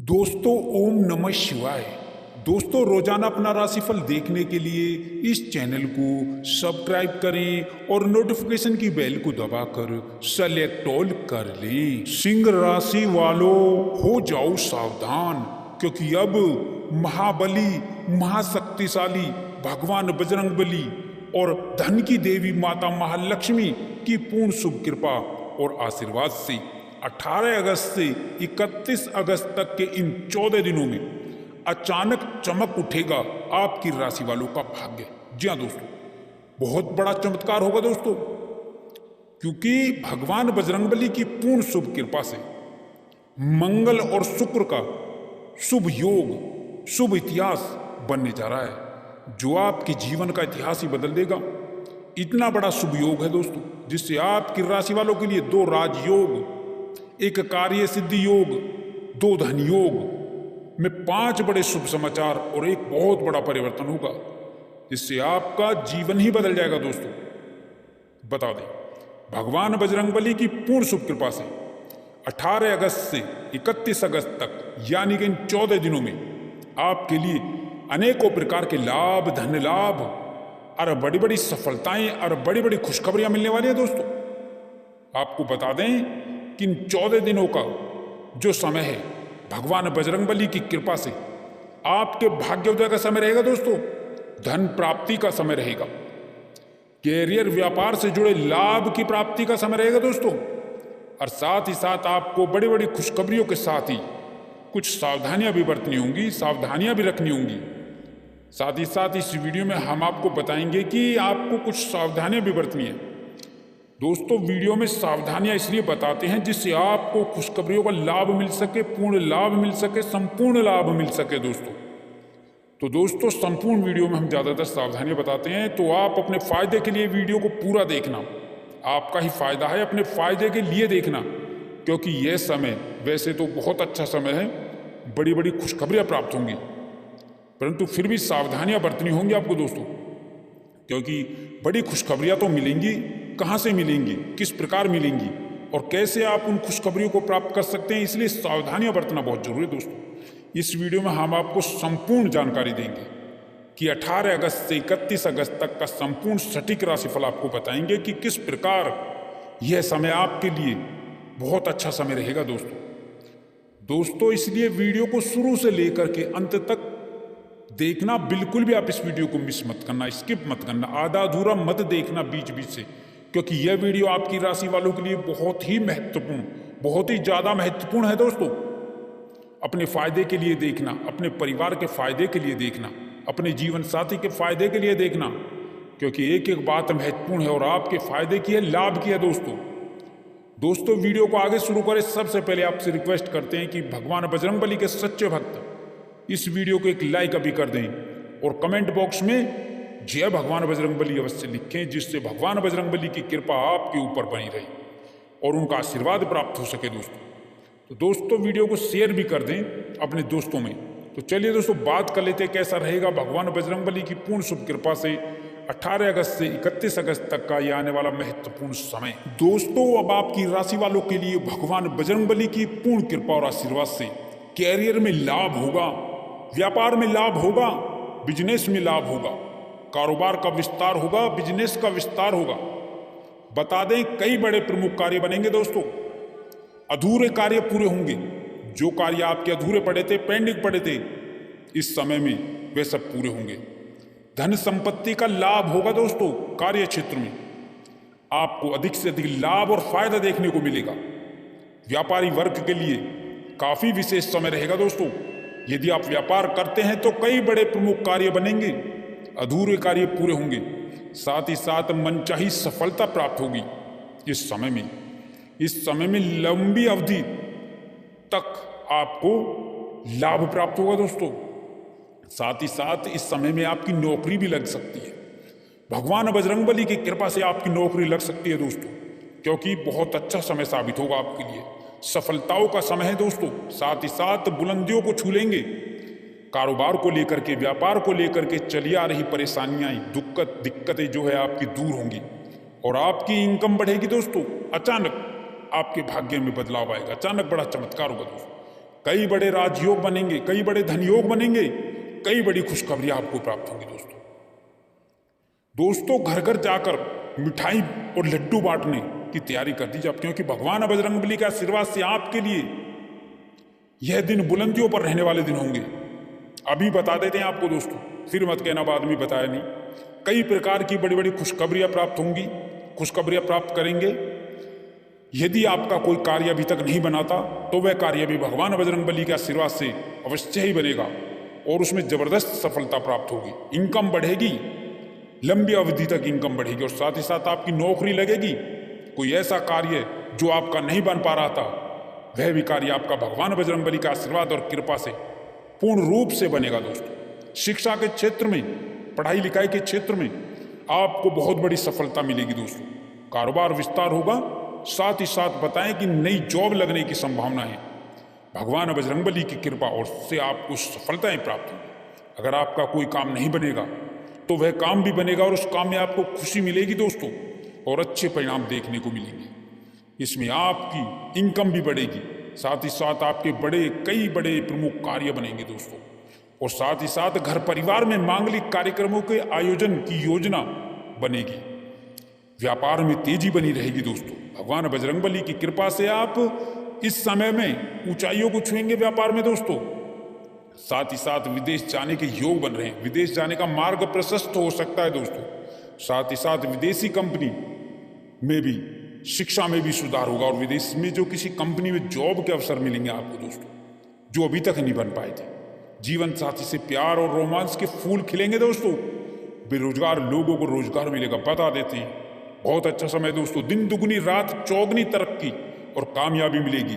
दोस्तों ओम नमः शिवाय। दोस्तों रोजाना अपना राशिफल देखने के लिए इस चैनल को सब्सक्राइब करें और नोटिफिकेशन की बेल को दबाकर सेलेक्ट ऑल कर लें। सिंह राशि वालों हो जाओ सावधान, क्योंकि अब महाबली महाशक्तिशाली भगवान बजरंगबली और धन की देवी माता महालक्ष्मी की पूर्ण शुभ कृपा और आशीर्वाद से 18 अगस्त से 31 अगस्त तक के इन 14 दिनों में अचानक चमक उठेगा आपकी राशि वालों का भाग्य। जी हाँ दोस्तों, बहुत बड़ा चमत्कार होगा दोस्तों, क्योंकि भगवान बजरंगबली की पूर्ण शुभ कृपा से मंगल और शुक्र का शुभ योग, शुभ इतिहास बनने जा रहा है, जो आपके जीवन का इतिहास ही बदल देगा। इतना बड़ा शुभ योग है दोस्तों, जिससे आपकी राशि वालों के लिए 2 राजयोग, एक कार्य सिद्धि योग, 2 धन योग में 5 बड़े शुभ समाचार और एक बहुत बड़ा परिवर्तन होगा, जिससे आपका जीवन ही बदल जाएगा दोस्तों। बता दें, भगवान बजरंगबली की पूर्ण शुभ कृपा से 18 अगस्त से 31 अगस्त तक यानी कि इन 14 दिनों में आपके लिए अनेकों प्रकार के लाभ, धन लाभ और बड़ी बड़ी सफलताएं और बड़ी बड़ी खुशखबरियां मिलने वाली हैं दोस्तों। आपको बता दें कि इन 14 दिनों का जो समय है, भगवान बजरंगबली की कृपा से आपके भाग्योदय का समय रहेगा दोस्तों, धन प्राप्ति का समय रहेगा, कैरियर व्यापार से जुड़े लाभ की प्राप्ति का समय रहेगा दोस्तों, और साथ ही साथ आपको बड़ी बड़ी खुशखबरियों के साथ ही कुछ सावधानियां भी बरतनी होंगी, सावधानियां भी रखनी होंगी। साथ ही साथ इस वीडियो में हम आपको बताएंगे कि आपको कुछ सावधानियां भी बरतनी है दोस्तों। वीडियो में सावधानियां इसलिए बताते हैं जिससे आपको खुशखबरियों का लाभ मिल सके, पूर्ण लाभ मिल सके, संपूर्ण लाभ मिल सके दोस्तों। तो दोस्तों संपूर्ण वीडियो में हम ज़्यादातर सावधानियां बताते हैं, तो आप अपने फायदे के लिए वीडियो को पूरा देखना, आपका ही फायदा है, अपने फायदे के लिए देखना, क्योंकि यह समय वैसे तो बहुत अच्छा समय है, बड़ी बड़ी खुशखबरियाँ प्राप्त होंगी, परंतु फिर भी सावधानियां बरतनी होंगी आपको दोस्तों, क्योंकि बड़ी खुशखबरियां तो मिलेंगी, कहाँ से मिलेंगी, किस प्रकार मिलेंगी और कैसे आप उन खुशखबरियों को प्राप्त कर सकते हैं, इसलिए सावधानियां बरतना बहुत जरूरी है दोस्तों। इस वीडियो में हम आपको संपूर्ण जानकारी देंगे कि 18 अगस्त से 31 अगस्त तक का संपूर्ण सटीक राशिफल आपको बताएंगे कि किस प्रकार यह समय आपके लिए बहुत अच्छा समय रहेगा दोस्तों। इसलिए वीडियो को शुरू से लेकर के अंत तक देखना, बिल्कुल भी आप इस वीडियो को मिस मत करना, स्किप मत करना, आधा अधूरा मत देखना बीच बीच से, क्योंकि यह वीडियो आपकी राशि वालों के लिए बहुत ही महत्वपूर्ण, बहुत ही ज़्यादा महत्वपूर्ण है दोस्तों। अपने फायदे के लिए देखना, अपने परिवार के फायदे के लिए देखना, अपने जीवन साथी के फायदे के लिए देखना, क्योंकि एक एक बात महत्वपूर्ण है और आपके फायदे की है, लाभ की है दोस्तों। वीडियो को आगे शुरू करें, सबसे पहले आपसे रिक्वेस्ट करते हैं कि भगवान बजरंगबली के सच्चे भक्त इस वीडियो को एक लाइक अभी कर दें और कमेंट बॉक्स में जय भगवान बजरंगबली अवश्य लिखें, जिससे भगवान बजरंगबली की कृपा आपके ऊपर बनी रही और उनका आशीर्वाद प्राप्त हो सके दोस्तों। तो दोस्तों वीडियो को शेयर भी कर दें अपने दोस्तों में। तो चलिए दोस्तों बात कर लेते हैं कैसा रहेगा भगवान बजरंगबली की पूर्ण शुभ कृपा से 18 अगस्त से 31 अगस्त तक का यह आने वाला महत्वपूर्ण समय। दोस्तों अब आपकी राशि वालों के लिए भगवान बजरंगबली की पूर्ण कृपा और आशीर्वाद से कैरियर में लाभ होगा, व्यापार में लाभ होगा, बिजनेस में लाभ होगा, कारोबार का विस्तार होगा, बिजनेस का विस्तार होगा। बता दें कई बड़े प्रमुख कार्य बनेंगे दोस्तों, अधूरे कार्य पूरे होंगे, जो कार्य आपके अधूरे पड़े थे, पेंडिंग पड़े थे, इस समय में वे सब पूरे होंगे। धन संपत्ति का लाभ होगा दोस्तों, कार्य क्षेत्र में आपको अधिक से अधिक लाभ और फायदा देखने को मिलेगा। व्यापारी वर्ग के लिए काफी विशेष समय रहेगा दोस्तों। यदि आप व्यापार करते हैं तो कई बड़े प्रमुख कार्य बनेंगे, अधूरे कार्य पूरे होंगे, साथ ही साथ मनचाही सफलता प्राप्त होगी। इस समय में लंबी अवधि तक आपको लाभ प्राप्त होगा दोस्तों। साथ ही साथ इस समय में आपकी नौकरी भी लग सकती है, भगवान बजरंगबली की कृपा से आपकी नौकरी लग सकती है दोस्तों, क्योंकि बहुत अच्छा समय साबित होगा आपके लिए, सफलताओं का समय है दोस्तों। साथ ही साथ बुलंदियों को छू लेंगे, कारोबार को लेकर के, व्यापार को लेकर के चली आ रही परेशानियां, दिक्कतें जो है आपकी दूर होंगी और आपकी इनकम बढ़ेगी दोस्तों। अचानक आपके भाग्य में बदलाव आएगा, अचानक बड़ा चमत्कार होगा दोस्तों। कई बड़े राजयोग बनेंगे, कई बड़े धनयोग बनेंगे, कई बड़ी खुशखबरियां आपको प्राप्त होंगी दोस्तों। दोस्तों घर घर जाकर मिठाई और लड्डू बांटने की तैयारी कर दीजिए आप, क्योंकि भगवान बजरंगबली के आशीर्वाद से आपके लिए यह दिन बुलंदियों पर रहने वाले दिन होंगे। अभी बता देते हैं आपको दोस्तों, फिर मत कहना बाद में बताया नहीं। कई प्रकार की बड़ी बड़ी खुशखबरियां प्राप्त होंगी, खुशखबरियां प्राप्त करेंगे। यदि आपका कोई कार्य अभी तक नहीं बनाता तो वह कार्य भी भगवान बजरंगबली के आशीर्वाद से अवश्य ही बनेगा और उसमें जबरदस्त सफलता प्राप्त होगी। इनकम बढ़ेगी, लंबी अवधि तक इनकम बढ़ेगी, और साथ ही साथ आपकी नौकरी लगेगी। कोई ऐसा कार्य जो आपका नहीं बन पा रहा था, वह भी कार्य आपका भगवान बजरंगबली का आशीर्वाद और कृपा से पूर्ण रूप से बनेगा दोस्तों। शिक्षा के क्षेत्र में, पढ़ाई लिखाई के क्षेत्र में आपको बहुत बड़ी सफलता मिलेगी दोस्तों। कारोबार विस्तार होगा, साथ ही साथ बताएं कि नई जॉब लगने की संभावना है। भगवान बजरंगबली की कृपा और से आपको सफलताएं प्राप्त होंगी। अगर आपका कोई काम नहीं बनेगा तो वह काम भी बनेगा और उस काम में आपको खुशी मिलेगी दोस्तों, और अच्छे परिणाम देखने को मिलेंगे। इसमें आपकी इनकम भी बढ़ेगी, साथ ही साथ आपके कई बड़े प्रमुख कार्य बनेंगे दोस्तों, और साथ ही साथ घर परिवार में मांगलिक कार्यक्रमों के आयोजन की योजना बनेगी। व्यापार में तेजी बनी रहेगी दोस्तों। भगवान बजरंगबली की कृपा से आप इस समय में ऊंचाइयों को छुएंगे व्यापार में दोस्तों। साथ ही साथ विदेश जाने के योग बन रहे हैं, विदेश जाने का मार्ग प्रशस्त हो सकता है दोस्तों। साथ ही साथ विदेशी कंपनी में भी, शिक्षा में भी सुधार होगा, और विदेश में जो किसी कंपनी में जॉब के अवसर मिलेंगे आपको दोस्तों, जो अभी तक नहीं बन पाए थे। जीवन साथी से प्यार और रोमांस के फूल खिलेंगे दोस्तों। बेरोजगार लोगों को रोजगार मिलेगा। बता देते हैं बहुत अच्छा समय दोस्तों। दिन दुगनी रात चौगनी तरक्की और कामयाबी मिलेगी,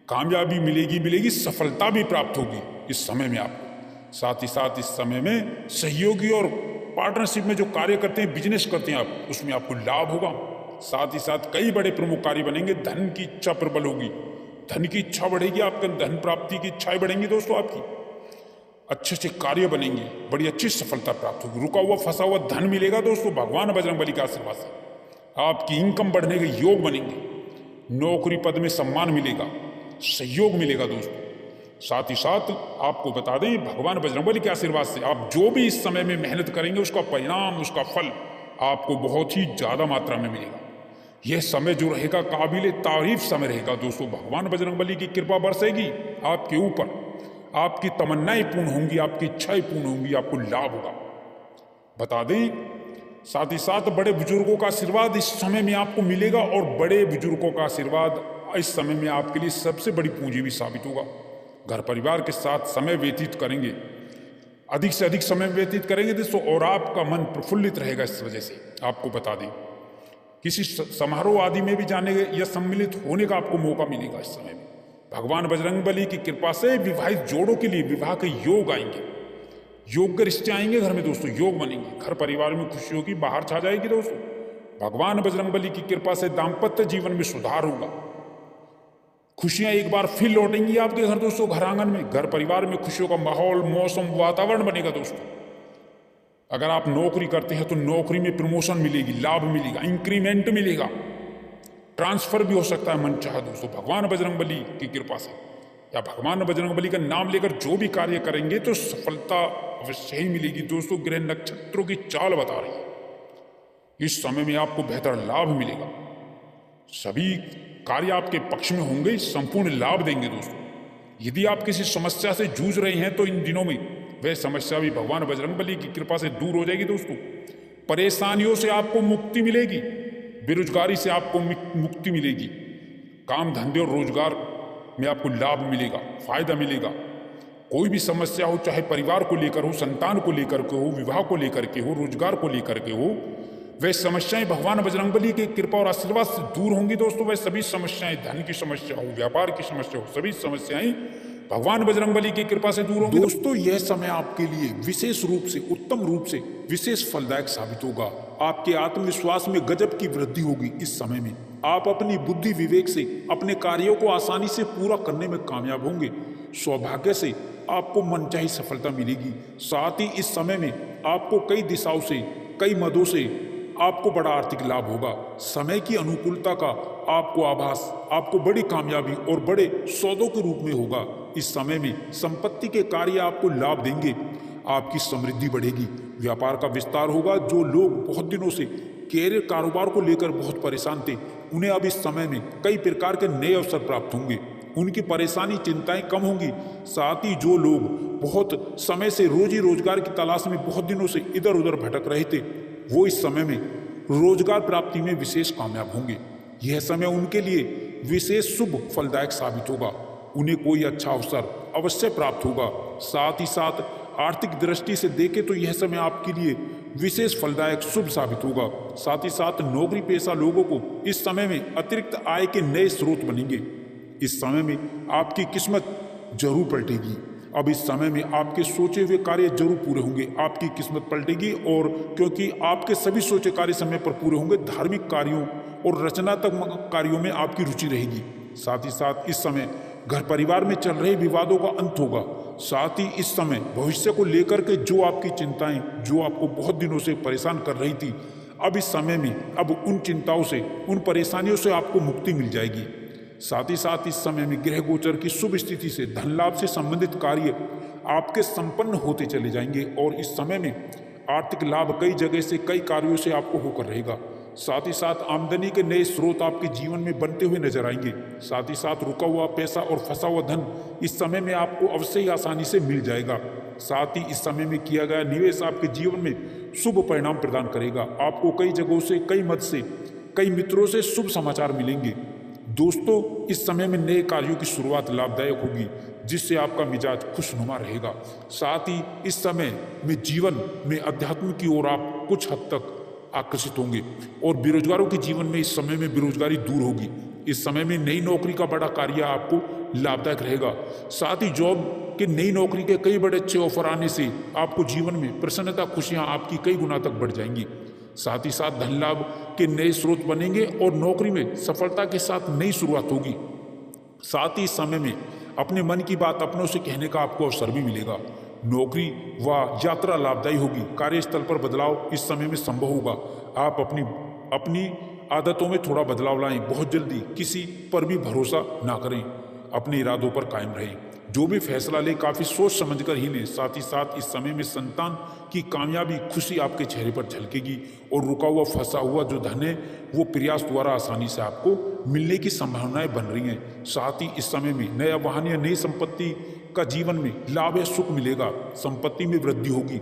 कामयाबी मिलेगी, सफलता भी प्राप्त होगी इस समय में आपको। साथ ही साथ इस समय में सहयोगी और पार्टनरशिप में जो कार्य करते हैं, बिजनेस करते हैं आप, उसमें आपको लाभ होगा। साथ ही साथ कई बड़े प्रमुख कार्य बनेंगे। धन की इच्छा प्रबल होगी, धन की इच्छा बढ़ेगी, आपके धन प्राप्ति की इच्छाएं बढ़ेंगी दोस्तों आपकी। अच्छे से कार्य बनेंगे, बड़ी अच्छी सफलता प्राप्त होगी। रुका हुआ फंसा हुआ धन मिलेगा दोस्तों भगवान बजरंगबली के आशीर्वाद से। आपकी इनकम बढ़ने के योग बनेंगे, नौकरी पद में सम्मान मिलेगा, सहयोग मिलेगा दोस्तों। साथ ही साथ आपको बता दें, भगवान बजरंगबली के आशीर्वाद से आप जो भी इस समय में मेहनत करेंगे, उसका परिणाम, उसका फल आपको बहुत ही ज्यादा मात्रा में मिलेगा। यह समय जो रहेगा काबिल तारीफ समय रहेगा दोस्तों। भगवान बजरंगबली की कृपा बरसेगी आपके ऊपर, आपकी तमन्नाएं पूर्ण होंगी, आपकी इच्छाएं पूर्ण होंगी, आपको लाभ होगा। बता दें, साथ ही साथ बड़े बुजुर्गों का आशीर्वाद इस समय में आपको मिलेगा, और बड़े बुजुर्गों का आशीर्वाद इस समय में आपके लिए सबसे बड़ी पूंजी भी साबित होगा। घर परिवार के साथ समय व्यतीत करेंगे, अधिक से अधिक समय व्यतीत करेंगे दोस्तों, और आपका मन प्रफुल्लित रहेगा। इस वजह से आपको बता दें, किसी समारोह आदि में भी जाने या सम्मिलित होने का आपको मौका मिलेगा इस समय में। भगवान बजरंगबली की कृपा से विवाहित जोड़ों के लिए विवाह के योग आएंगे, योग्य रिश्ते आएंगे घर में दोस्तों, योग बनेंगे, घर परिवार में खुशियों की बाहर छा जाएगी दोस्तों। भगवान बजरंगबली की कृपा से दाम्पत्य जीवन में सुधार होगा, खुशियां एक बार फिर लौटेंगी आपके घर दोस्तों। घर आंगन में, घर परिवार में खुशियों का माहौल, मौसम, वातावरण बनेगा दोस्तों। अगर आप नौकरी करते हैं तो नौकरी में प्रमोशन मिलेगी, लाभ मिलेगा, इंक्रीमेंट मिलेगा, ट्रांसफर भी हो सकता है मन चाहे दोस्तों, भगवान बजरंगबली की कृपा से। या भगवान बजरंगबली का नाम लेकर जो भी कार्य करेंगे तो सफलता अवश्य ही मिलेगी दोस्तों। ग्रह नक्षत्रों की चाल बता रही है, इस समय में आपको बेहतर लाभ मिलेगा, सभी कार्य आपके पक्ष में होंगे, संपूर्ण लाभ देंगे दोस्तों। यदि आप किसी समस्या से जूझ रहे हैं तो इन दिनों में वह समस्या भी भगवान बजरंगबली की कृपा से दूर हो जाएगी दोस्तों। परेशानियों से आपको मुक्ति मिलेगी, बेरोजगारी से आपको मुक्ति मिलेगी, काम धंधे और रोजगार में आपको लाभ मिलेगा, फायदा मिलेगा। कोई भी समस्या हो, चाहे परिवार को लेकर हो, संतान को लेकर के हो, विवाह को लेकर के हो, रोजगार को लेकर के हो, वह समस्याएं भगवान बजरंगबली की कृपा और आशीर्वाद से दूर होंगी दोस्तों। वह सभी समस्याएं, धन की समस्या हो, व्यापार की समस्या हो, सभी समस्याएं भगवान बजरंगबली की कृपा से दूर होंगी दोस्तों। यह समय आपके लिए विशेष रूप से, उत्तम रूप से विशेष फलदायक साबित होगा। आपके आत्मविश्वास में गजब की वृद्धि होगी इस समय में। आप अपनी बुद्धि विवेक से अपने कार्यों को आसानी से पूरा करने में कामयाब होंगे। सौभाग्य से आपको मनचाही सफलता मिलेगी। साथ ही इस समय में आपको कई दिशाओं से, कई मदों से आपको बड़ा आर्थिक लाभ होगा। समय की अनुकूलता का आपको आभास आपको बड़ी कामयाबी और बड़े सौदों के रूप में होगा। इस समय में संपत्ति के कार्य आपको लाभ देंगे, आपकी समृद्धि बढ़ेगी, व्यापार का विस्तार होगा। जो लोग बहुत दिनों से कैरियर कारोबार को लेकर बहुत परेशान थे, उन्हें अब इस समय में कई प्रकार के नए अवसर प्राप्त होंगे, उनकी परेशानी चिंताएं कम होंगी। साथ ही जो लोग बहुत समय से रोजी रोजगार की तलाश में बहुत दिनों से इधर उधर भटक रहे थे, वो इस समय में रोजगार प्राप्ति में विशेष कामयाब होंगे। यह समय उनके लिए विशेष शुभ फलदायक साबित होगा, उन्हें कोई अच्छा अवसर अवश्य प्राप्त होगा। साथ ही साथ आर्थिक दृष्टि से देखें तो यह समय आपके लिए विशेष फलदायक शुभ साबित होगा। साथ ही साथ नौकरी पेशा लोगों को इस समय में अतिरिक्त आय के नए स्रोत बनेंगे। इस समय में आपकी किस्मत जरूर पलटेगी। अब इस समय में आपके सोचे हुए कार्य जरूर पूरे होंगे, आपकी किस्मत पलटेगी। और क्योंकि आपके सभी सोचे कार्य समय पर पूरे होंगे, धार्मिक कार्यों और रचनात्मक कार्यों में आपकी रुचि रहेगी। साथ ही साथ इस समय घर परिवार में चल रहे विवादों का अंत होगा। साथ ही इस समय भविष्य को लेकर के जो आपकी चिंताएं, जो आपको बहुत दिनों से परेशान कर रही थी, अब इस समय में अब उन चिंताओं से, उन परेशानियों से आपको मुक्ति मिल जाएगी। साथ ही साथ इस समय में ग्रह गोचर की शुभ स्थिति से धन लाभ से संबंधित कार्य आपके संपन्न होते चले जाएंगे और इस समय में आर्थिक लाभ कई जगह से, कई कार्यों से आपको होकर रहेगा। साथ ही साथ आमदनी के नए स्रोत आपके जीवन में बनते हुए नजर आएंगे। साथ ही साथ रुका हुआ पैसा और फंसा हुआ धन इस समय में आपको अवश्य ही आसानी से मिल जाएगा। साथ ही इस समय में किया गया निवेश आपके जीवन में शुभ परिणाम प्रदान करेगा। आपको कई जगहों से, कई मत से, कई मित्रों से शुभ समाचार मिलेंगे। दोस्तों, इस समय में नए कार्यों की शुरुआत लाभदायक होगी, जिससे आपका मिजाज खुशनुमा रहेगा। साथ ही इस समय में जीवन में अध्यात्म की ओर आप कुछ हद तक आकर्षित होंगे और बेरोजगारों के जीवन में इस समय में बेरोजगारी दूर होगी। इस समय में नई नौकरी का बड़ा कार्य आपको लाभदायक रहेगा। साथ ही जॉब के, नई नौकरी के कई बड़े अच्छे ऑफर आने से आपको जीवन में प्रसन्नता, खुशियां आपकी कई गुना तक बढ़ जाएंगी। साथ ही साथ धन लाभ के नए स्रोत बनेंगे और नौकरी में सफलता के साथ नई शुरुआत होगी। साथ ही इस समय में अपने मन की बात अपनों से कहने का आपको अवसर भी मिलेगा। नौकरी व यात्रा लाभदायी होगी। कार्यस्थल पर बदलाव इस समय में संभव होगा। आप अपनी आदतों में थोड़ा बदलाव लाएं। बहुत जल्दी किसी पर भी भरोसा ना करें, अपने इरादों पर कायम रहें। जो भी फैसला ले काफ़ी सोच समझकर ही लें। साथ ही साथ इस समय में संतान की कामयाबी, खुशी आपके चेहरे पर झलकेगी और रुका हुआ, फंसा हुआ जो धन है वो प्रयास द्वारा आसानी से आपको मिलने की संभावनाएं बन रही हैं। साथ ही इस समय में नया वाहन या नई संपत्ति का जीवन में लाभ या सुख मिलेगा। संपत्ति में वृद्धि होगी।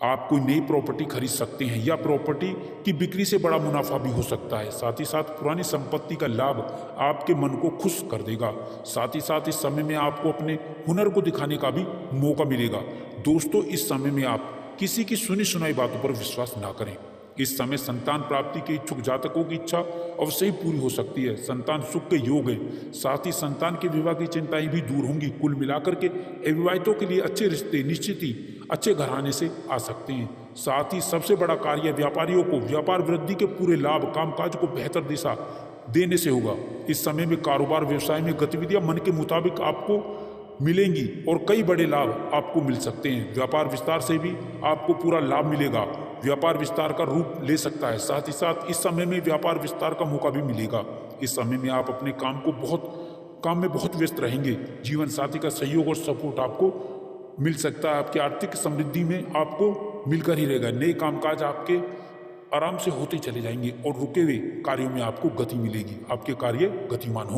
आप कोई नई प्रॉपर्टी खरीद सकते हैं या प्रॉपर्टी की बिक्री से बड़ा मुनाफा भी हो सकता है। साथ ही साथ पुरानी संपत्ति का लाभ आपके मन को खुश कर देगा। साथ ही साथ इस समय में आपको अपने हुनर को दिखाने का भी मौका मिलेगा। दोस्तों, इस समय में आप किसी की सुनी सुनाई बातों पर विश्वास ना करें। इस समय संतान प्राप्ति के इच्छुक जातकों की इच्छा अवश्य ही पूरी हो सकती है। संतान सुख के योग है। साथ ही संतान के विवाह की चिंताएं भी दूर होंगी। कुल मिलाकर के अविवाहितों के लिए अच्छे रिश्ते निश्चित ही अच्छे घराने से आ सकते हैं। साथ ही सबसे बड़ा कार्य व्यापारियों को व्यापार वृद्धि के पूरे लाभ, कामकाज को बेहतर दिशा देने से होगा। इस समय में कारोबार व्यवसाय में गतिविधियां मन के मुताबिक आपको मिलेंगी और कई बड़े लाभ आपको मिल सकते हैं। व्यापार विस्तार से भी आपको पूरा लाभ मिलेगा। व्यापार विस्तार का रूप ले सकता है। साथ ही साथ इस समय में व्यापार विस्तार का मौका भी मिलेगा। इस समय में आप अपने काम में बहुत व्यस्त रहेंगे। जीवन साथी का सहयोग और सपोर्ट आपको मिल सकता है। आपकी आर्थिक समृद्धि में आपको मिलकर ही रहेगा। नए कामकाज आपके आराम से होते चले जाएंगे और रुके हुए कार्यों में आपको गति मिलेगी। आपके कार्य गतिमान होंगे।